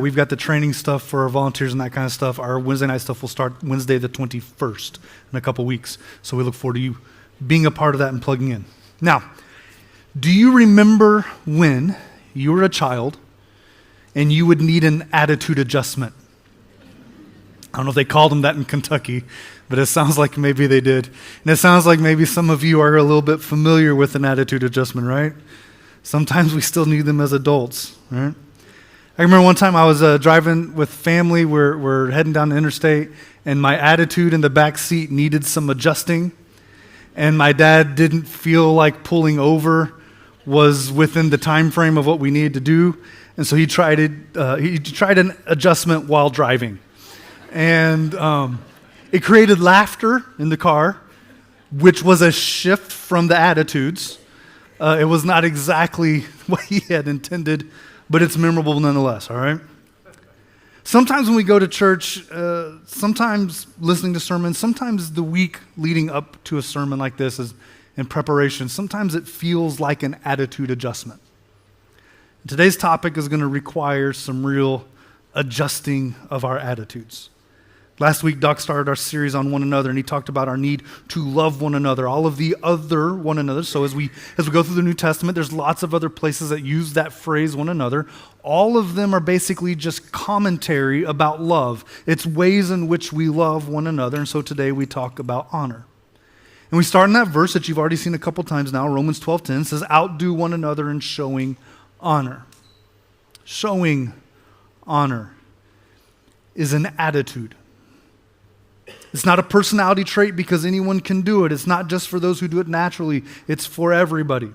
We've got the training stuff for our volunteers and that kind of stuff. Our Wednesday night stuff will start Wednesday the 21st in a couple weeks. So we look forward to you being a part of that and plugging in. Now, do you remember when you were a child and you would need an attitude adjustment? I don't know if they called them that in Kentucky, but it sounds like maybe they did. And it sounds like maybe some of you are a little bit familiar with an attitude adjustment, right? Sometimes we still need them as adults, right? I remember one time I was driving with family. We're heading down the interstate, and my attitude in the back seat needed some adjusting, and my dad didn't feel like pulling over was within the time frame of what we needed to do, and so he tried an adjustment while driving, and it created laughter in the car, which was a shift from the attitudes. It was not exactly what he had intended, but it's memorable nonetheless, all right? Sometimes when we go to church, sometimes listening to sermons, sometimes the week leading up to a sermon like this is in preparation, sometimes it feels like an attitude adjustment. Today's topic is going to require some real adjusting of our attitudes. Last week, Doc started our series on one another, and he talked about our need to love one another, all of the other one another. So as we go through the New Testament, there's lots of other places that use that phrase, one another. All of them are basically just commentary about love. It's ways in which we love one another, and so today we talk about honor. And we start in that verse that you've already seen a couple times now, Romans 12:10 says, outdo one another in showing honor. Showing honor is an attitude. It's not a personality trait because anyone can do it. It's not just for those who do it naturally. It's for everybody.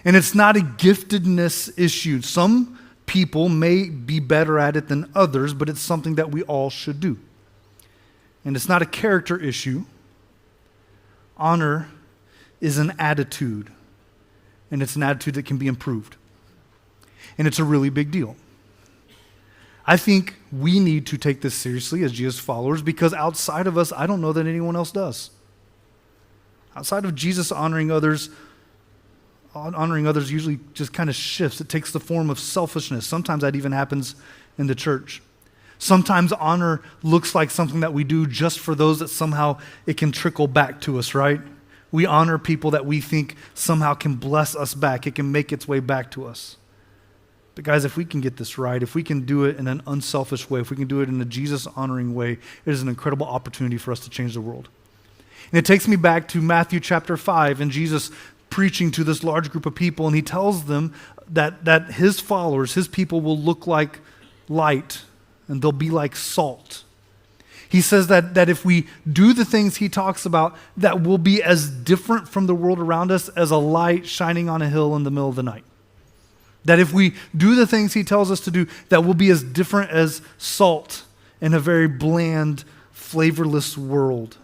And it's not a giftedness issue. Some people may be better at it than others, but it's something that we all should do. And it's not a character issue. Honor is an attitude, and it's an attitude that can be improved. And it's a really big deal. I think we need to take this seriously as Jesus followers because outside of us, I don't know that anyone else does. Outside of Jesus honoring others usually just kind of shifts. It takes the form of selfishness. Sometimes that even happens in the church. Sometimes honor looks like something that we do just for those that somehow it can trickle back to us, right? We honor people that we think somehow can bless us back. It can make its way back to us. But guys, if we can get this right, if we can do it in an unselfish way, if we can do it in a Jesus-honoring way, it is an incredible opportunity for us to change the world. And it takes me back to Matthew chapter 5 and Jesus preaching to this large group of people, and he tells them that his followers, his people will look like light and they'll be like salt. He says that if we do the things he talks about, that we'll be as different from the world around us as a light shining on a hill in the middle of the night. That if we do the things he tells us to do, that we'll be as different as salt in a very bland, flavorless world.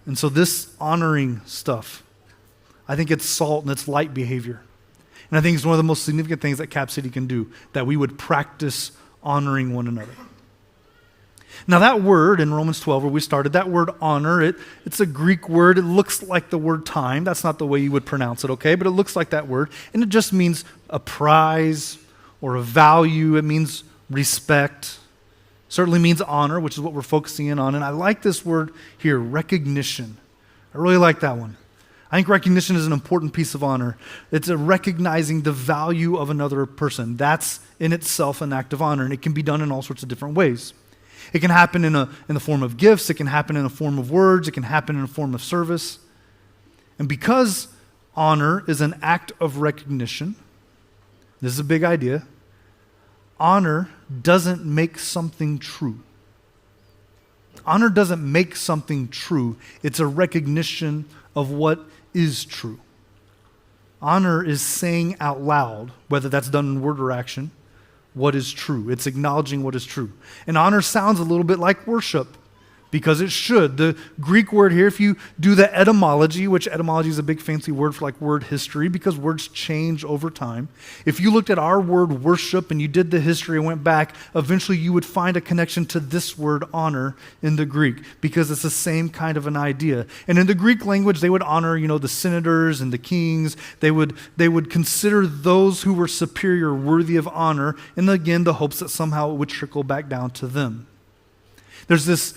And so this honoring stuff, I think it's salt and it's light behavior. And I think it's one of the most significant things that Cap City can do, that we would practice honoring one another. Now that word in Romans 12 where we started, that word honor, it's a Greek word. It looks like the word time. That's not the way you would pronounce it, okay? But it looks like that word. And it just means a prize or a value. It means respect. Certainly means honor, which is what we're focusing in on. And I like this word here, recognition. I really like that one. I think recognition is an important piece of honor. It's a recognizing the value of another person. That's in itself an act of honor, and it can be done in all sorts of different ways. It can happen in the form of gifts. It can happen in the form of words. It can happen in the form of service. And because honor is an act of recognition, this is a big idea, honor doesn't make something true. Honor doesn't make something true. It's a recognition of what is true. Honor is saying out loud, whether that's done in word or action, what is true. It's acknowledging what is true. And honor sounds a little bit like worship, because it should. The Greek word here, if you do the etymology, which etymology is a big fancy word for like word history because words change over time. If you looked at our word worship and you did the history and went back, eventually you would find a connection to this word honor in the Greek because it's the same kind of an idea. And in the Greek language, they would honor, the senators and the kings. They would consider those who were superior worthy of honor, and again, the hopes that somehow it would trickle back down to them. There's this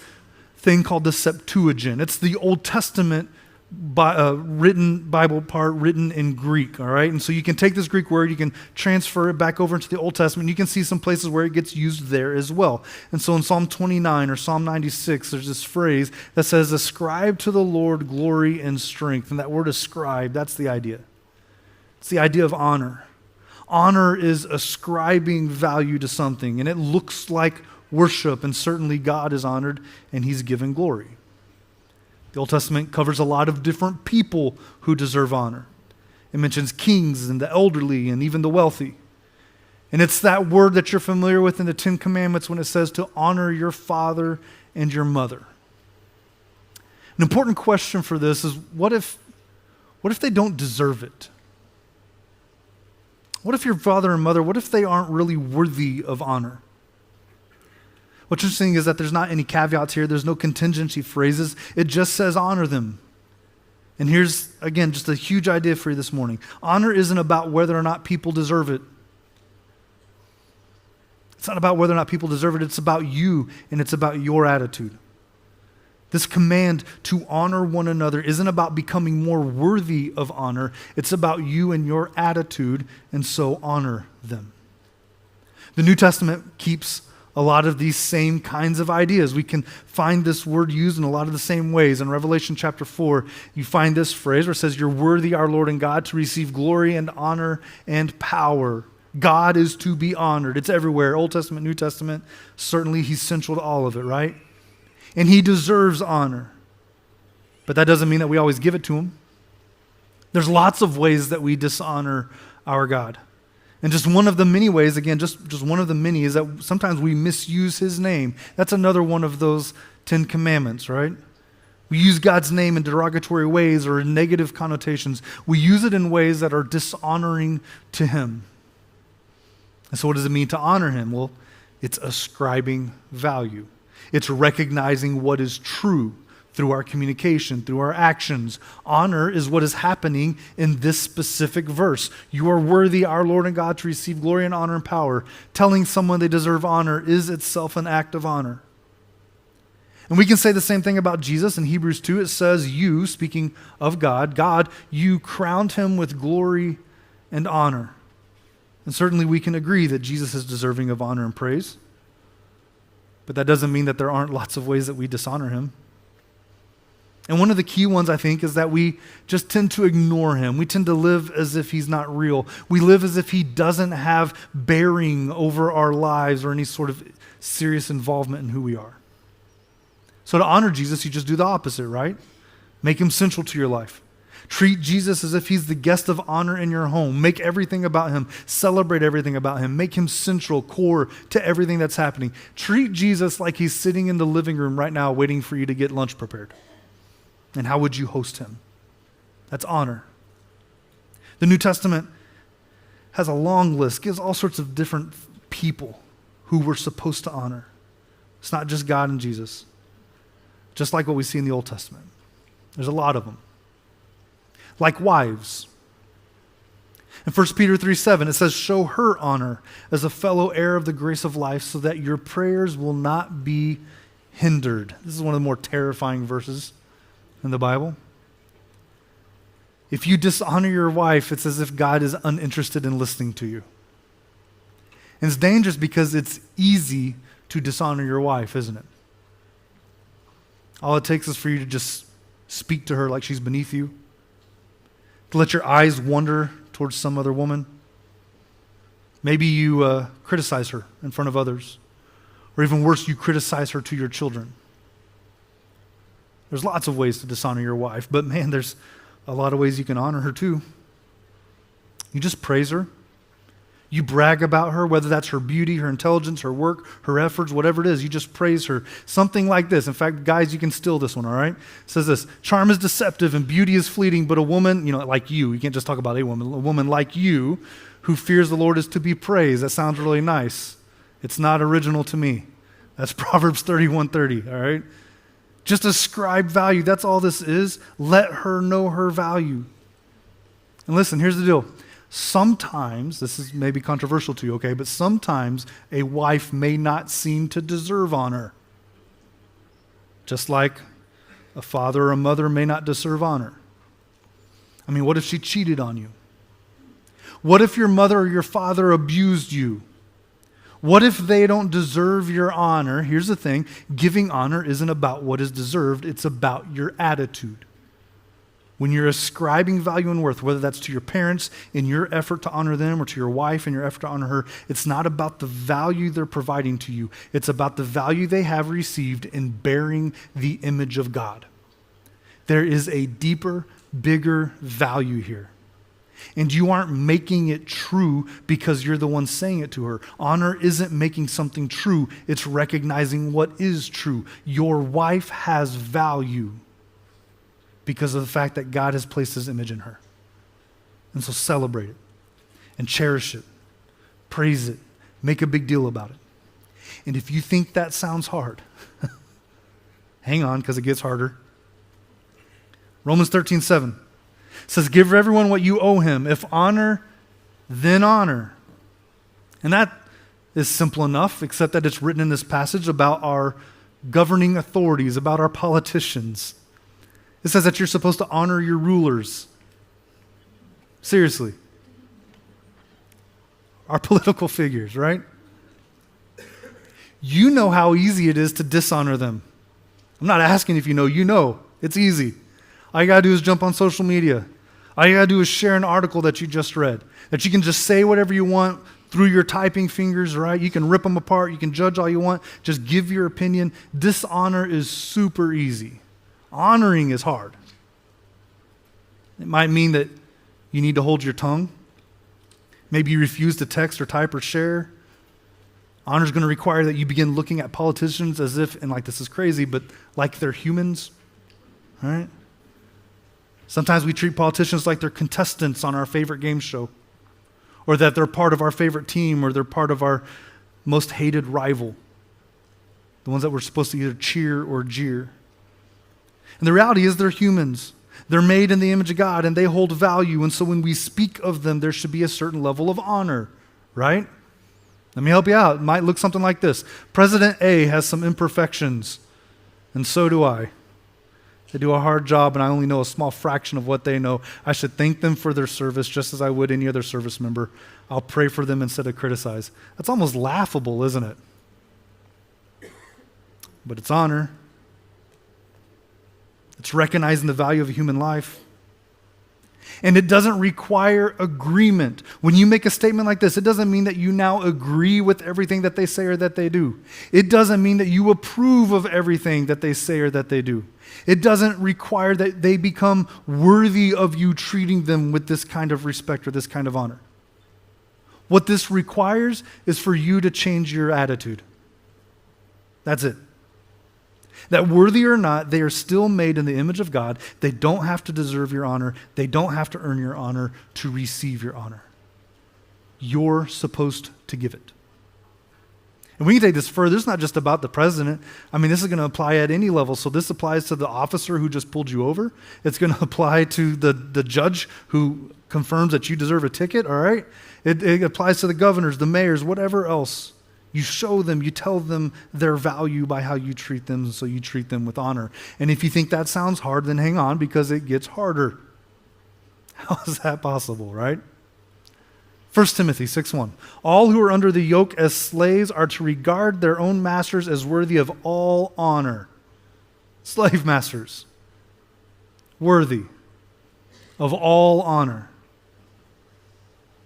thing called the Septuagint. It's the Old Testament written Bible part written in Greek, all right? And so you can take this Greek word, you can transfer it back over into the Old Testament, and you can see some places where it gets used there as well. And so in Psalm 29 or Psalm 96, there's this phrase that says, ascribe to the Lord glory and strength. And that word ascribe, that's the idea. It's the idea of honor. Honor is ascribing value to something, and it looks like worship, and certainly God is honored and he's given glory. The Old Testament covers a lot of different people who deserve honor. It mentions kings and the elderly and even the wealthy. And it's that word that you're familiar with in the Ten Commandments when it says to honor your father and your mother. An important question for this is, what if they don't deserve it? What if your father and mother, what if they aren't really worthy of honor? What's interesting is that there's not any caveats here. There's no contingency phrases. It just says honor them. And here's, again, just a huge idea for you this morning. Honor isn't about whether or not people deserve it. It's not about whether or not people deserve it. It's about you, and it's about your attitude. This command to honor one another isn't about becoming more worthy of honor. It's about you and your attitude, and so honor them. The New Testament keeps a lot of these same kinds of ideas. We can find this word used in a lot of the same ways. In Revelation chapter 4, you find this phrase where it says, you're worthy, our Lord and God, to receive glory and honor and power. God is to be honored. It's everywhere. Old Testament, New Testament, certainly he's central to all of it, right? And he deserves honor. But that doesn't mean that we always give it to him. There's lots of ways that we dishonor our God. And just one of the many ways, again, just one of the many, is that sometimes we misuse his name. That's another one of those 10 commandments, right? We use God's name in derogatory ways or in negative connotations. We use it in ways that are dishonoring to him. And so what does it mean to honor him? Well, it's ascribing value. It's recognizing what is true through our communication, through our actions. Honor is what is happening in this specific verse. You are worthy, our Lord and God, to receive glory and honor and power. Telling someone they deserve honor is itself an act of honor. And we can say the same thing about Jesus. In Hebrews 2, it says, you, speaking of God, you crowned him with glory and honor. And certainly we can agree that Jesus is deserving of honor and praise. But that doesn't mean that there aren't lots of ways that we dishonor him. And one of the key ones, I think, is that we just tend to ignore him. We tend to live as if he's not real. We live as if he doesn't have bearing over our lives or any sort of serious involvement in who we are. So to honor Jesus, you just do the opposite, right? Make him central to your life. Treat Jesus as if he's the guest of honor in your home. Make everything about him. Celebrate everything about him. Make him central, core to everything that's happening. Treat Jesus like he's sitting in the living room right now waiting for you to get lunch prepared. And how would you host him? That's honor. The New Testament has a long list, gives all sorts of different people who we're supposed to honor. It's not just God and Jesus, just like what we see in the Old Testament. There's a lot of them. Like wives. In 1 Peter 3:7, it says, show her honor as a fellow heir of the grace of life so that your prayers will not be hindered. This is one of the more terrifying verses in the Bible. If you dishonor your wife, it's as if God is uninterested in listening to you. And it's dangerous because it's easy to dishonor your wife, isn't it? All it takes is for you to just speak to her like she's beneath you, to let your eyes wander towards some other woman. Maybe you criticize her in front of others, or even worse, you criticize her to your children. There's lots of ways to dishonor your wife, but man, there's a lot of ways you can honor her too. You just praise her. You brag about her, whether that's her beauty, her intelligence, her work, her efforts, whatever it is. You just praise her. Something like this. In fact, guys, you can steal this one, all right? It says this: charm is deceptive and beauty is fleeting, but a woman, like you can't just talk about a woman like you who fears the Lord is to be praised. That sounds really nice. It's not original to me. That's Proverbs 31:30, all right? Just ascribe value. That's all this is. Let her know her value. And listen, here's the deal. Sometimes, this is maybe controversial to you, okay, but sometimes a wife may not seem to deserve honor. Just like a father or a mother may not deserve honor. I mean, what if she cheated on you? What if your mother or your father abused you? What if they don't deserve your honor? Here's the thing, giving honor isn't about what is deserved, it's about your attitude. When you're ascribing value and worth, whether that's to your parents in your effort to honor them or to your wife in your effort to honor her, it's not about the value they're providing to you. It's about the value they have received in bearing the image of God. There is a deeper, bigger value here. And you aren't making it true because you're the one saying it to her. Honor isn't making something true. It's recognizing what is true. Your wife has value because of the fact that God has placed his image in her. And so celebrate it and cherish it. Praise it. Make a big deal about it. And if you think that sounds hard, hang on, because it gets harder. Romans 13:7 says, give everyone what you owe him. If honor, then honor. And that is simple enough, except that it's written in this passage about our governing authorities, about our politicians. It says that you're supposed to honor your rulers. Seriously. Our political figures, right? You know how easy it is to dishonor them. I'm not asking if you know. You know. It's easy. All you got to do is jump on social media. All you got to do is share an article that you just read. That you can just say whatever you want through your typing fingers, right? You can rip them apart. You can judge all you want. Just give your opinion. Dishonor is super easy. Honoring is hard. It might mean that you need to hold your tongue. Maybe you refuse to text or type or share. Honor is going to require that you begin looking at politicians as if, and like this is crazy, but like they're humans, all right? Sometimes we treat politicians like they're contestants on our favorite game show, or that they're part of our favorite team, or they're part of our most hated rival, the ones that we're supposed to either cheer or jeer. And the reality is they're humans. They're made in the image of God, and they hold value. And so when we speak of them, there should be a certain level of honor, right? Let me help you out. It might look something like this. President A has some imperfections, and so do I. They do a hard job, and I only know a small fraction of what they know. I should thank them for their service just as I would any other service member. I'll pray for them instead of criticize. That's almost laughable, isn't it? But it's honor. It's recognizing the value of a human life. And it doesn't require agreement. When you make a statement like this, it doesn't mean that you now agree with everything that they say or that they do. It doesn't mean that you approve of everything that they say or that they do. It doesn't require that they become worthy of you treating them with this kind of respect or this kind of honor. What this requires is for you to change your attitude. That's it. That worthy or not, they are still made in the image of God. They don't have to deserve your honor. They don't have to earn your honor to receive your honor. You're supposed to give it. And we can take this further. It's not just about the president. I mean, this is going to apply at any level. So this applies to the officer who just pulled you over. It's going to apply to the judge who confirms that you deserve a ticket, all right? It applies to the governors, the mayors, whatever else. You show them, you tell them their value by how you treat them, so you treat them with honor. And if you think that sounds hard, then hang on, because it gets harder. How is that possible, right? 1 Timothy 6:1. All who are under the yoke as slaves are to regard their own masters as worthy of all honor. Slave masters, worthy of all honor.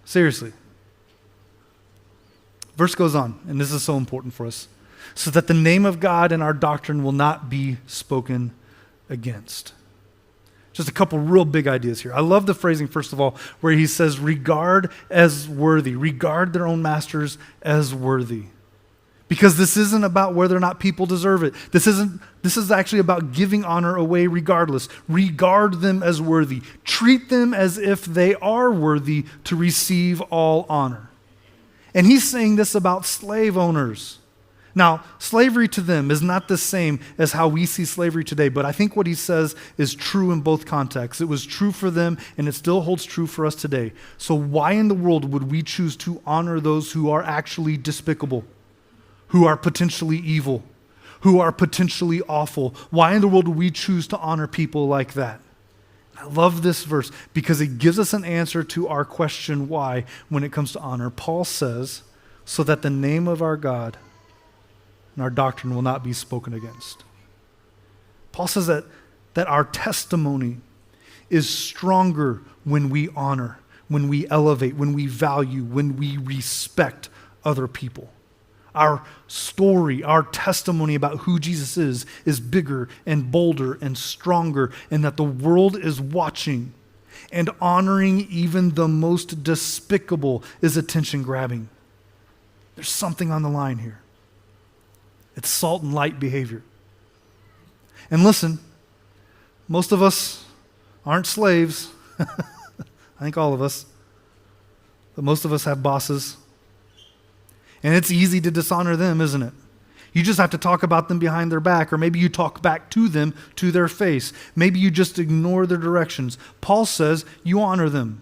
Seriously. Verse goes on, and this is so important for us, so that the name of God and our doctrine will not be spoken against. Just a couple real big ideas here. I love the phrasing, first of all, where he says, regard as worthy. Regard their own masters as worthy. Because this isn't about whether or not people deserve it. This is actually about giving honor away regardless. Regard them as worthy. Treat them as if they are worthy to receive all honor. And he's saying this about slave owners. Now, slavery to them is not the same as how we see slavery today, but I think what he says is true in both contexts. It was true for them, and it still holds true for us today. So why in the world would we choose to honor those who are actually despicable, who are potentially evil, who are potentially awful? Why in the world would we choose to honor people like that? I love this verse because it gives us an answer to our question why when it comes to honor. Paul says, so that the name of our God and our doctrine will not be spoken against. Paul says that our testimony is stronger when we honor, when we elevate, when we value, when we respect other people. Our story, our testimony about who Jesus is bigger and bolder and stronger, and that the world is watching, and honoring even the most despicable is attention-grabbing. There's something on the line here. It's salt and light behavior. And listen, most of us aren't slaves. I think all of us. But most of us have bosses. And it's easy to dishonor them, isn't it? You just have to talk about them behind their back, or maybe you talk back to them to their face. Maybe you just ignore their directions. Paul says you honor them.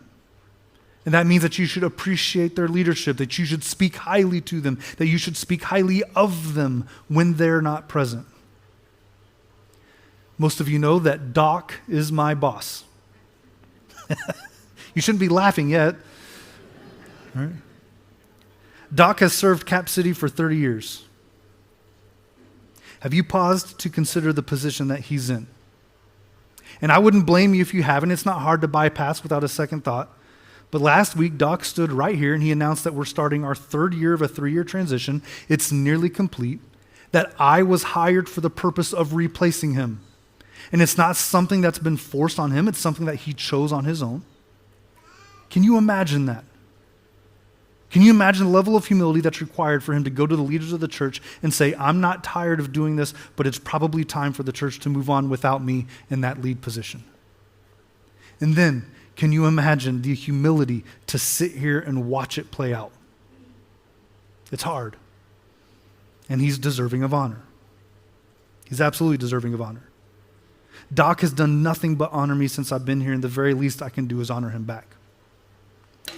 And that means that you should appreciate their leadership, that you should speak highly to them, that you should speak highly of them when they're not present. Most of you know that Doc is my boss. You shouldn't be laughing yet. All right. Doc has served Cap City for 30 years. Have you paused to consider the position that he's in? And I wouldn't blame you if you haven't. It's not hard to bypass without a second thought. But last week, Doc stood right here and he announced that we're starting our third year of a 3-year transition. It's nearly complete. That I was hired for the purpose of replacing him. And it's not something that's been forced on him. It's something that he chose on his own. Can you imagine that? Can you imagine the level of humility that's required for him to go to the leaders of the church and say, I'm not tired of doing this, but it's probably time for the church to move on without me in that lead position? And then, can you imagine the humility to sit here and watch it play out? It's hard. And he's deserving of honor. He's absolutely deserving of honor. Doc has done nothing but honor me since I've been here, and the very least I can do is honor him back.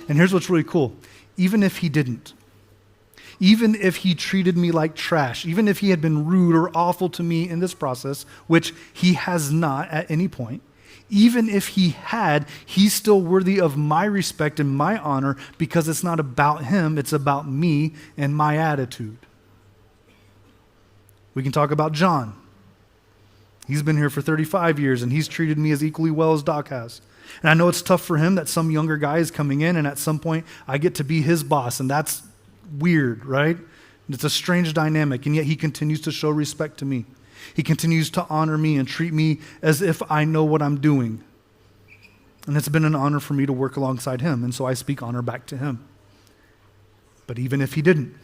And here's what's really cool. Even if he didn't, even if he treated me like trash, even if he had been rude or awful to me in this process, which he has not at any point, even if he had, he's still worthy of my respect and my honor because it's not about him, it's about me and my attitude. We can talk about John. He's been here for 35 years and he's treated me as equally well as Doc has. And I know it's tough for him that some younger guy is coming in and at some point I get to be his boss, and that's weird, right? It's a strange dynamic, and yet he continues to show respect to me. He continues to honor me and treat me as if I know what I'm doing. And it's been an honor for me to work alongside him, and so I speak honor back to him. But even if he didn't,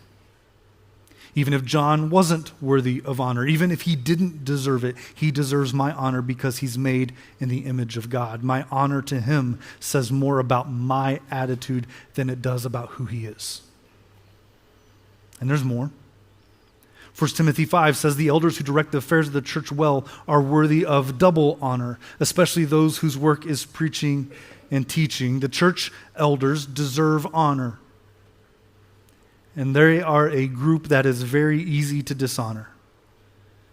even if John wasn't worthy of honor, even if he didn't deserve it, he deserves my honor because he's made in the image of God. My honor to him says more about my attitude than it does about who he is. And there's more. 1 Timothy 5 says the elders who direct the affairs of the church well are worthy of double honor, especially those whose work is preaching and teaching. The church elders deserve honor. And they are a group that is very easy to dishonor.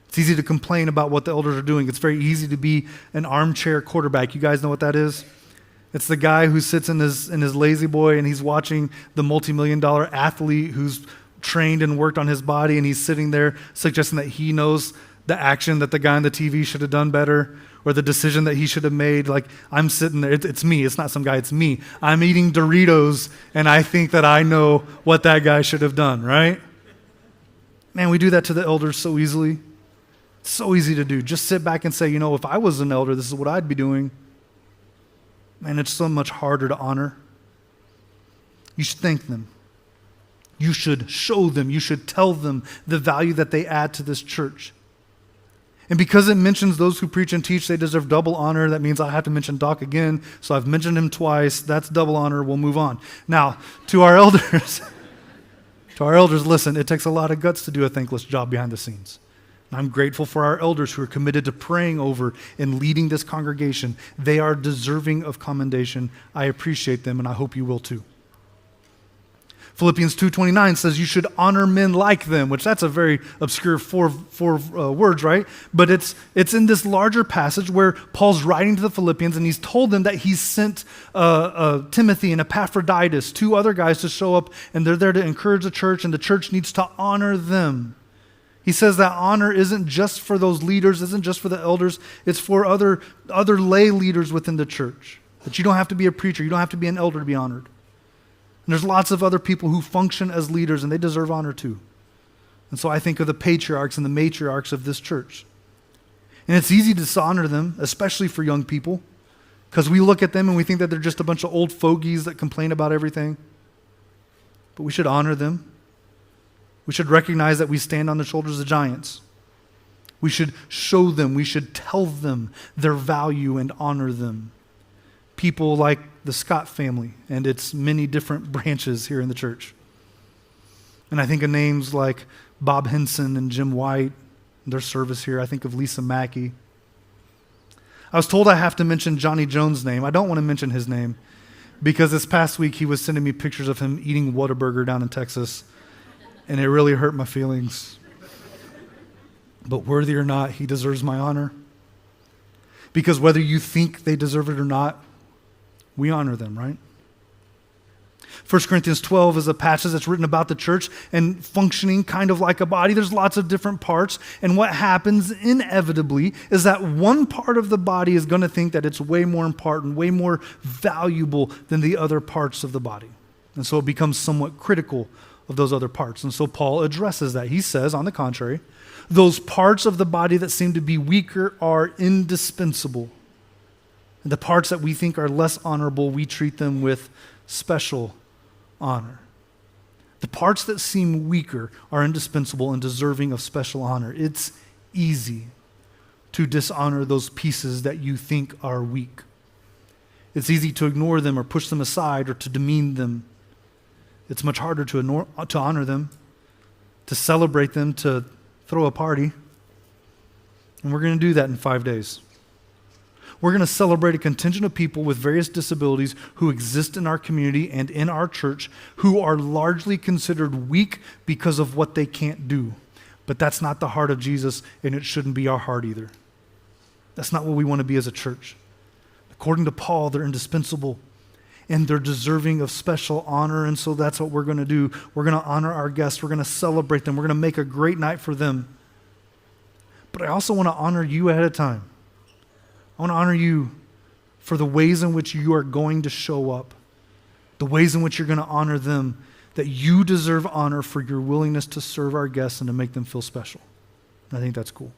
It's easy to complain about what the elders are doing. It's very easy to be an armchair quarterback. You guys know what that is? It's the guy who sits in his lazy boy and he's watching the multi-million-dollar athlete who's trained and worked on his body, and he's sitting there suggesting that he knows the action that the guy on the TV should have done better, or the decision that he should have made. Like, I'm sitting there, it's me, it's not some guy, it's me. I'm eating Doritos, and I think that I know what that guy should have done, right? Man, we do that to the elders so easily. It's so easy to do. Just sit back and say, if I was an elder, this is what I'd be doing. Man, it's so much harder to honor. You should thank them. You should show them. You should tell them the value that they add to this church. And because it mentions those who preach and teach, they deserve double honor. That means I have to mention Doc again. So I've mentioned him twice. That's double honor. We'll move on. Now, to our elders, listen, it takes a lot of guts to do a thankless job behind the scenes. And I'm grateful for our elders who are committed to praying over and leading this congregation. They are deserving of commendation. I appreciate them, and I hope you will too. Philippians 2:29 says you should honor men like them, which that's a very obscure four words, right? But it's in this larger passage where Paul's writing to the Philippians, and he's told them that he's sent Timothy and Epaphroditus, two other guys, to show up, and they're there to encourage the church, and the church needs to honor them. He says that honor isn't just for those leaders, isn't just for the elders, it's for other lay leaders within the church. That you don't have to be a preacher, you don't have to be an elder to be honored. And there's lots of other people who function as leaders, and they deserve honor too. And so I think of the patriarchs and the matriarchs of this church. And it's easy to dishonor them, especially for young people, because we look at them and we think that they're just a bunch of old fogies that complain about everything. But we should honor them. We should recognize that we stand on the shoulders of giants. We should show them, we should tell them their value and honor them. People like the Scott family and its many different branches here in the church. And I think of names like Bob Henson and Jim White, their service here. I think of Lisa Mackey. I was told I have to mention Johnny Jones' name. I don't want to mention his name because this past week he was sending me pictures of him eating Whataburger down in Texas, and it really hurt my feelings. But worthy or not, he deserves my honor. Because whether you think they deserve it or not, we honor them, right? 1 Corinthians 12 is a passage that's written about the church and functioning kind of like a body. There's lots of different parts. And what happens inevitably is that one part of the body is going to think that it's way more important, way more valuable than the other parts of the body. And so it becomes somewhat critical of those other parts. And so Paul addresses that. He says, on the contrary, those parts of the body that seem to be weaker are indispensable. And the parts that we think are less honorable, we treat them with special honor. The parts that seem weaker are indispensable and deserving of special honor. It's easy to dishonor those pieces that you think are weak. It's easy to ignore them or push them aside or to demean them. It's much harder to honor them, to celebrate them, to throw a party. And we're going to do that in 5 days. We're going to celebrate a contingent of people with various disabilities who exist in our community and in our church who are largely considered weak because of what they can't do. But that's not the heart of Jesus, and it shouldn't be our heart either. That's not what we want to be as a church. According to Paul, they're indispensable and they're deserving of special honor, and so that's what we're going to do. We're going to honor our guests. We're going to celebrate them. We're going to make a great night for them. But I also want to honor you ahead of time. I want to honor you for the ways in which you are going to show up, the ways in which you're going to honor them, that you deserve honor for your willingness to serve our guests and to make them feel special. And I think that's cool.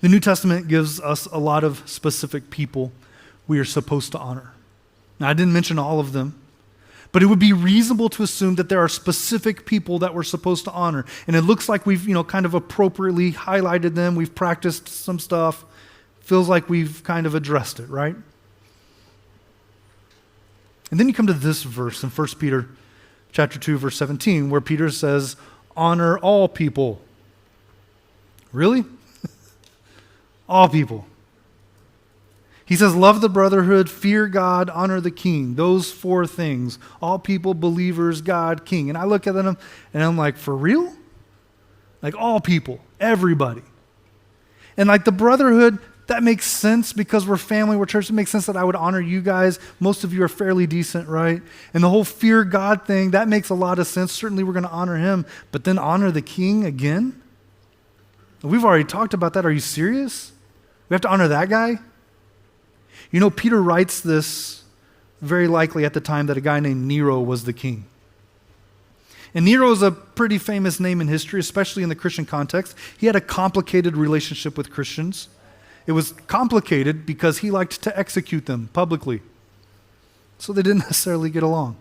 The New Testament gives us a lot of specific people we are supposed to honor. Now, I didn't mention all of them, but it would be reasonable to assume that there are specific people that we're supposed to honor. And it looks like we've, kind of appropriately highlighted them. We've practiced some stuff. Feels like we've kind of addressed it, right? And then you come to this verse in 1 Peter chapter 2, verse 17, where Peter says, honor all people. Really? All people. He says, love the brotherhood, fear God, honor the king. Those 4 things. All people, believers, God, king. And I look at them and I'm like, for real? Like all people, everybody. And like the brotherhood, that makes sense because we're family, we're church. It makes sense that I would honor you guys. Most of you are fairly decent, right? And the whole fear God thing, that makes a lot of sense. Certainly we're going to honor him, but then honor the king again? We've already talked about that. Are you serious? We have to honor that guy? Peter writes this very likely at the time that a guy named Nero was the king. And Nero is a pretty famous name in history, especially in the Christian context. He had a complicated relationship with Christians. It was complicated because he liked to execute them publicly. So they didn't necessarily get along.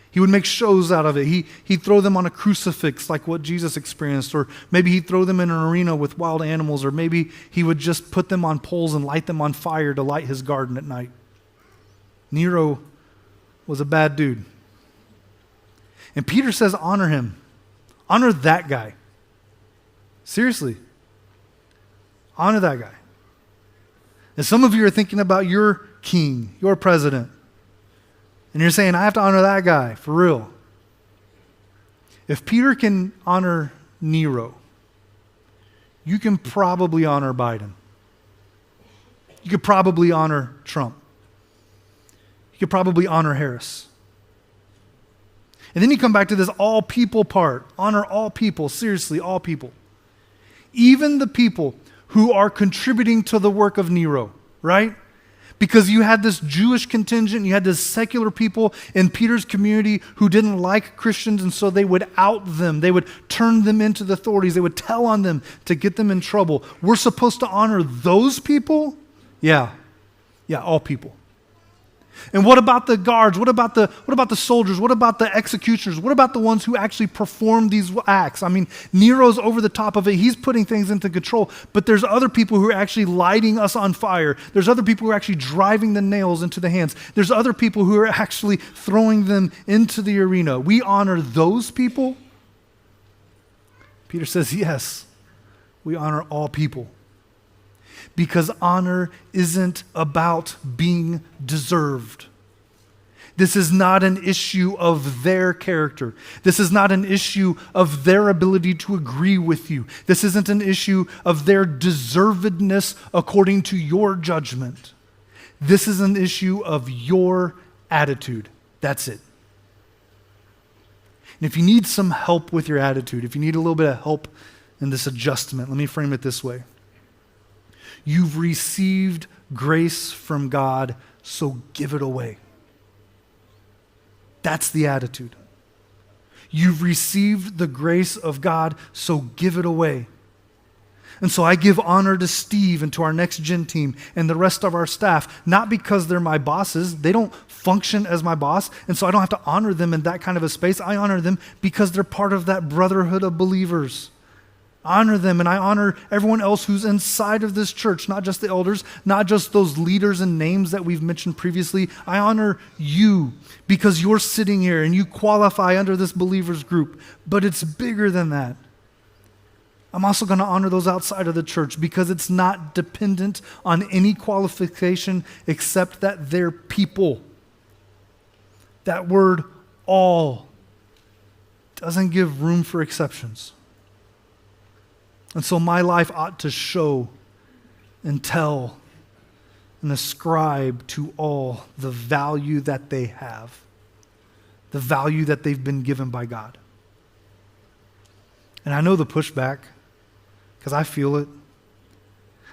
He would make shows out of it. He'd throw them on a crucifix like what Jesus experienced, or maybe he'd throw them in an arena with wild animals, or maybe he would just put them on poles and light them on fire to light his garden at night. Nero was a bad dude. And Peter says, honor him. Honor that guy. Seriously. Honor that guy. And some of you are thinking about your king, your president. And you're saying, I have to honor that guy, for real. If Peter can honor Nero, you can probably honor Biden. You could probably honor Trump. You could probably honor Harris. And then you come back to this all people part. Honor all people, seriously, all people. Even the people who are contributing to the work of Nero, right? Because you had this Jewish contingent, you had this secular people in Peter's community who didn't like Christians, and so they would out them. They would turn them into the authorities. They would tell on them to get them in trouble. We're supposed to honor those people? Yeah, all people. And what about the guards? What about the soldiers? What about the executioners? What about the ones who actually perform these acts? I mean, Nero's over the top of it. He's putting things into control. But there's other people who are actually lighting us on fire. There's other people who are actually driving the nails into the hands. There's other people who are actually throwing them into the arena. We honor those people? Peter says, yes, we honor all people. Because honor isn't about being deserved. This is not an issue of their character. This is not an issue of their ability to agree with you. This isn't an issue of their deservedness according to your judgment. This is an issue of your attitude. That's it. And if you need some help with your attitude, if you need a little bit of help in this adjustment, let me frame it this way. You've received grace from God, so give it away. That's the attitude. You've received the grace of God, so give it away. And so I give honor to Steve and to our next gen team and the rest of our staff, not because they're my bosses. They don't function as my boss, and so I don't have to honor them in that kind of a space. I honor them because they're part of that brotherhood of believers. Honor them, and I honor everyone else who's inside of this church, not just the elders, not just those leaders and names that we've mentioned previously. I honor you because you're sitting here and you qualify under this believers group, but it's bigger than that. I'm also going to honor those outside of the church because it's not dependent on any qualification except that they're people. That word all doesn't give room for exceptions. And so my life ought to show and tell and ascribe to all the value that they have, the value that they've been given by God. And I know the pushback because I feel it.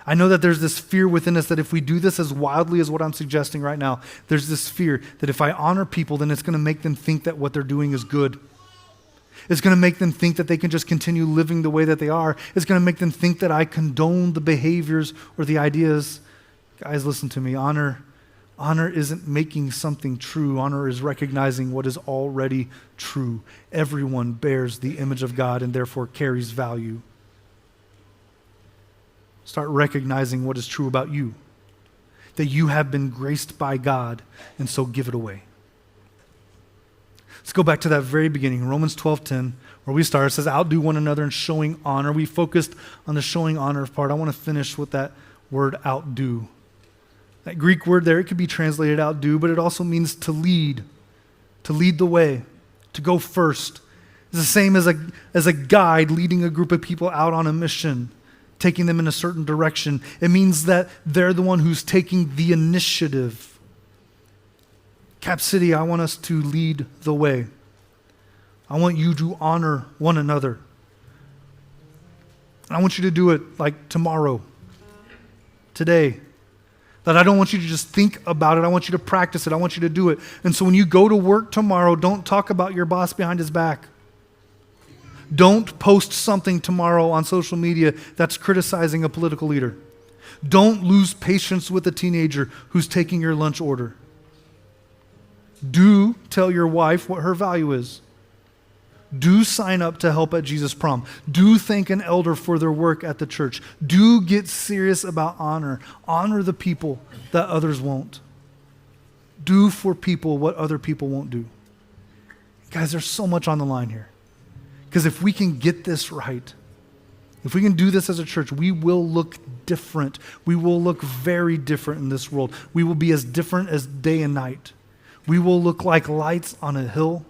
I know that there's this fear within us that if we do this as wildly as what I'm suggesting right now, there's this fear that if I honor people, then it's going to make them think that what they're doing is good. It's going to make them think that they can just continue living the way that they are. It's going to make them think that I condone the behaviors or the ideas. Guys, listen to me. Honor isn't making something true. Honor is recognizing what is already true. Everyone bears the image of God and therefore carries value. Start recognizing what is true about you, that you have been graced by God, and so give it away. Let's go back to that very beginning, Romans 12:10, where we started. It says, outdo one another in showing honor. We focused on the showing honor part. I want to finish with that word outdo. That Greek word there, it could be translated outdo, but it also means to lead the way, to go first. It's the same as a guide leading a group of people out on a mission, taking them in a certain direction. It means that they're the one who's taking the initiative. Cap City, I want us to lead the way. I want you to honor one another. And I want you to do it like tomorrow, today. That I don't want you to just think about it. I want you to practice it. I want you to do it. And so when you go to work tomorrow, don't talk about your boss behind his back. Don't post something tomorrow on social media that's criticizing a political leader. Don't lose patience with a teenager who's taking your lunch order. Do tell your wife what her value is. Do sign up to help at Jesus Prom. Do thank an elder for their work at the church. Do get serious about honor. Honor the people that others won't. Do for people what other people won't do. Guys, there's so much on the line here. Because if we can get this right, if we can do this as a church, we will look different. We will look very different in this world. We will be as different as day and night. We will look like lights on a hill.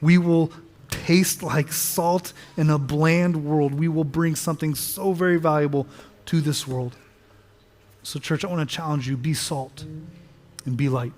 We will taste like salt in a bland world. We will bring something so very valuable to this world. So church, I want to challenge you, be salt and be light.